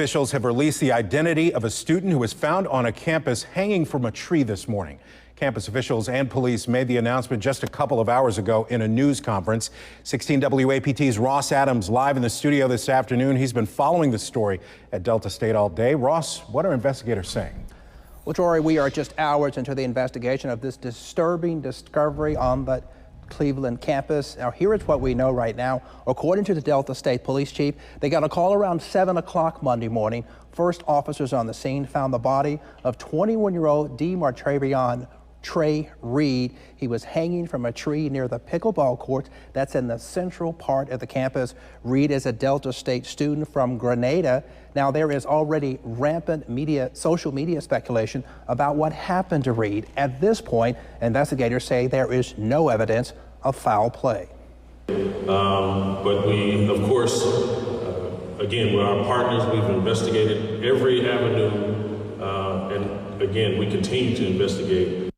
Officials have released the identity of a student who was found on a campus hanging from a tree this morning. Campus officials and police made the announcement just a couple of hours ago in a news conference. 16 WAPT's Ross Adams live in the studio this afternoon. He's been following the story at Delta State all day. Ross, what are investigators saying? Well, Troy, we are just hours into the investigation of this disturbing discovery on the Cleveland campus. Now, here is what we know right now. According to the Delta State Police Chief, they got a call around 7 o'clock Monday morning. First officers on the scene found the body of 21-year-old Dematravion Trey Reed. He was hanging from a tree near the pickleball court that's in the central part of the campus. Reed is a Delta State student from Grenada. Now, there is already rampant social media speculation about what happened to Reed. At this point, investigators say there is no evidence of foul play. But we, of course, again, with our partners, we've investigated every avenue, and again, we continue to investigate.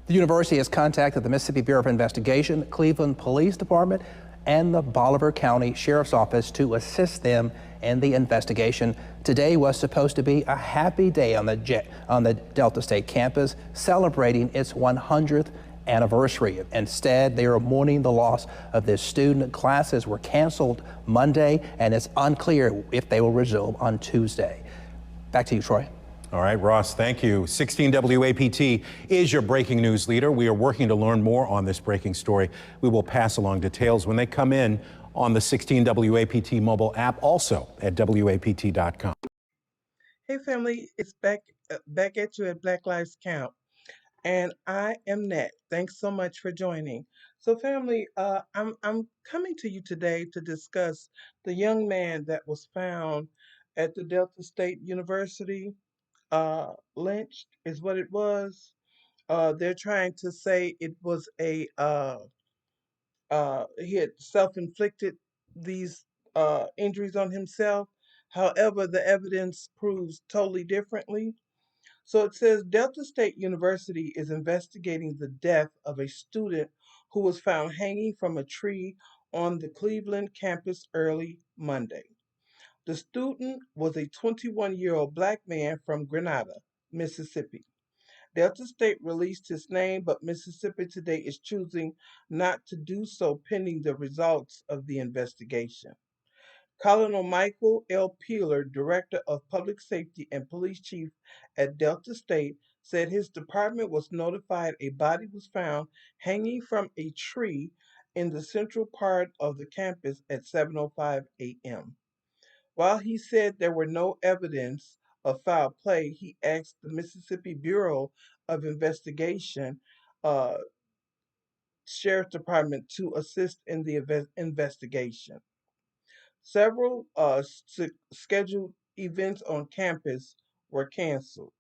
The university has contacted the Mississippi Bureau of Investigation, Cleveland Police Department, and the Bolivar County Sheriff's Office to assist them in the investigation. Today was supposed to be a happy day on the Delta State campus, celebrating its 100th anniversary. Instead, they are mourning the loss of this student. Classes were canceled Monday, and it's unclear if they will resume on Tuesday. Back to you, Troy. All right, Ross, thank you. 16 WAPT is your breaking news leader. We are working to learn more on this breaking story. We will pass along details when they come in on the 16 WAPT mobile app, also at WAPT.com. Hey family, it's back at you at Black Lives Count, and I am Nat. Thanks so much for joining. So family, I'm coming to you today to discuss the young man that was found at the Delta State University. Lynched is what it was. They're trying to say it was he had self-inflicted these injuries on himself. However, the evidence proves totally differently. So it says Delta State University is investigating the death of a student who was found hanging from a tree on the Cleveland campus early Monday. The student was a 21-year-old black man from Grenada, Mississippi. Delta State released his name, but Mississippi today is choosing not to do so pending the results of the investigation. Colonel Michael L. Peeler, Director of Public Safety and Police Chief at Delta State, said his department was notified a body was found hanging from a tree in the central part of the campus at 7:05 a.m. While he said there were no evidence of foul play, he asked the Mississippi Bureau of Investigation Sheriff's Department to assist in the investigation. Several scheduled events on campus were canceled.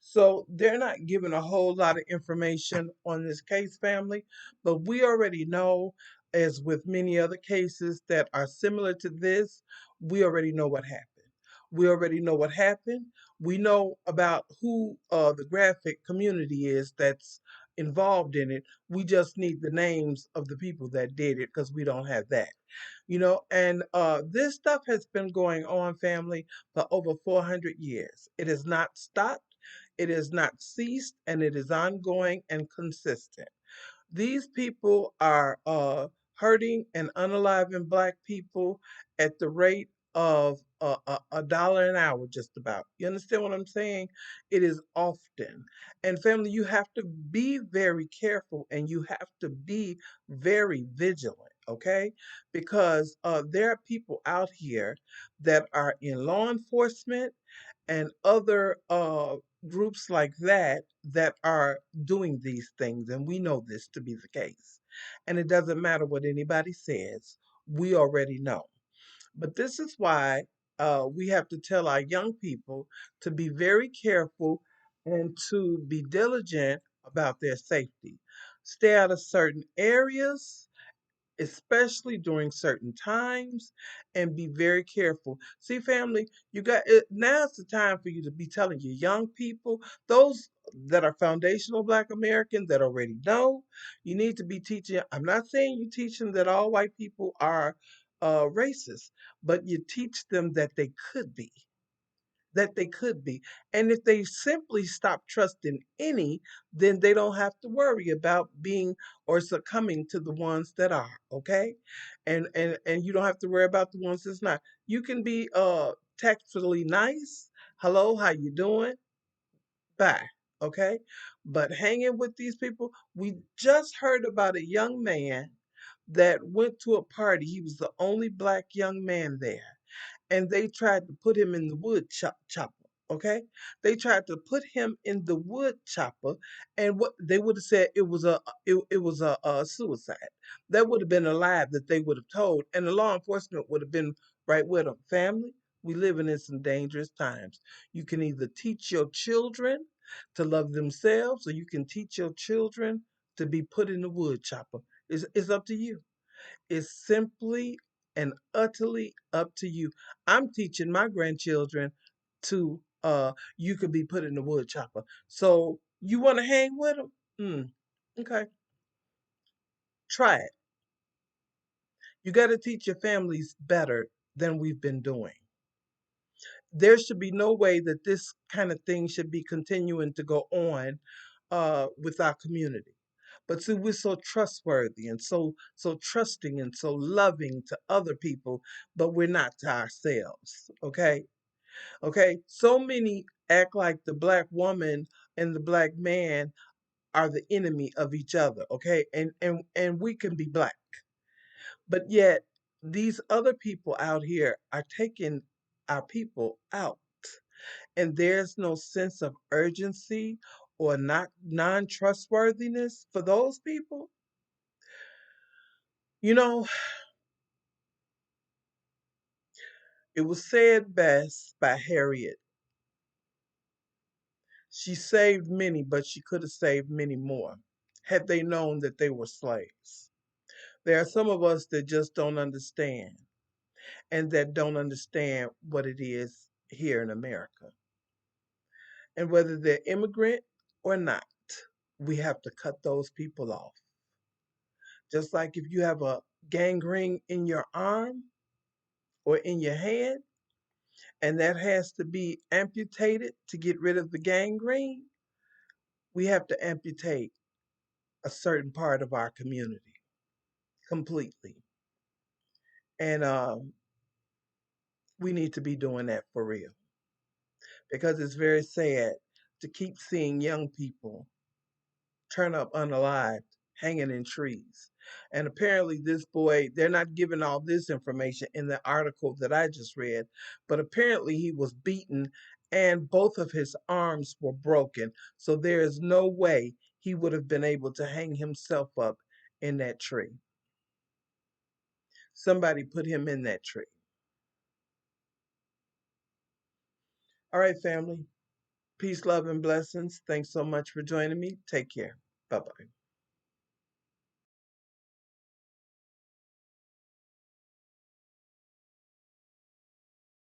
So they're not giving a whole lot of information on this case, family, but we already know, as with many other cases that are similar to this, we already know what happened. We already know what happened. We know about who the graphic community is that's involved in it. We just need the names of the people that did it because we don't have that. And this stuff has been going on, family, for over 400 years. It has not stopped. It has not ceased, and it is ongoing and consistent. These people are hurting and unaliving Black people at the rate of a dollar an hour, just about. You understand what I'm saying? It is often. And family, you have to be very careful and you have to be very vigilant, okay? Because there are people out here that are in law enforcement and other groups like that are doing these things, and we know this to be the case. And it doesn't matter what anybody says, we already know. But this is why we have to tell our young people to be very careful and to be diligent about their safety. Stay out of certain areas, especially during certain times, and be very careful. See, family, you got it. Now's the time for you to be telling your young people, those that are foundational Black Americans that already know. You need to be teaching. I'm not saying you teach them that all white people are racist, but you teach them that they could be. And if they simply stop trusting any, then they don't have to worry about being or succumbing to the ones that are, okay? And you don't have to worry about the ones that's not. You can be tactfully nice. Hello, how you doing? Bye. Okay? But hanging with these people, we just heard about a young man that went to a party. He was the only Black young man there, and they tried to put him in the chopper. Okay, they tried to put him in the wood chopper, and what they would have said it was a suicide. That would have been a lie that they would have told, and the law enforcement would have been right with them. Family, we living in some dangerous times. You can either teach your children to love themselves, or you can teach your children to be put in the wood chopper. It's up to you. It's simply and utterly up to you. I'm teaching my grandchildren to you could be put in the wood chopper. So you want to hang with them? Okay, try it. You got to teach your families better than we've been doing. There should be no way that this kind of thing should be continuing to go on with our community. But see, we're so trustworthy and so trusting and so loving to other people, but we're not to ourselves. Okay, okay. So many act like the Black woman and the Black man are the enemy of each other. Okay, and we can be Black, but yet these other people out here are taking our people out, and there's no sense of urgency or not non-trustworthiness for those people. You know, it was said best by Harriet. She saved many, but she could have saved many more had they known that they were slaves. There are some of us that just don't understand and that don't understand what it is here in America. And whether they're immigrant or not, we have to cut those people off. Just like if you have a gangrene in your arm or in your hand, and that has to be amputated to get rid of the gangrene, we have to amputate a certain part of our community completely. And we need to be doing that for real because it's very sad to keep seeing young people turn up unalived, hanging in trees. And apparently, this boy, they're not giving all this information in the article that I just read, but apparently, he was beaten and both of his arms were broken. So, there is no way he would have been able to hang himself up in that tree. Somebody put him in that tree. All right, family. Peace, love, and blessings. Thanks so much for joining me. Take care. Bye bye.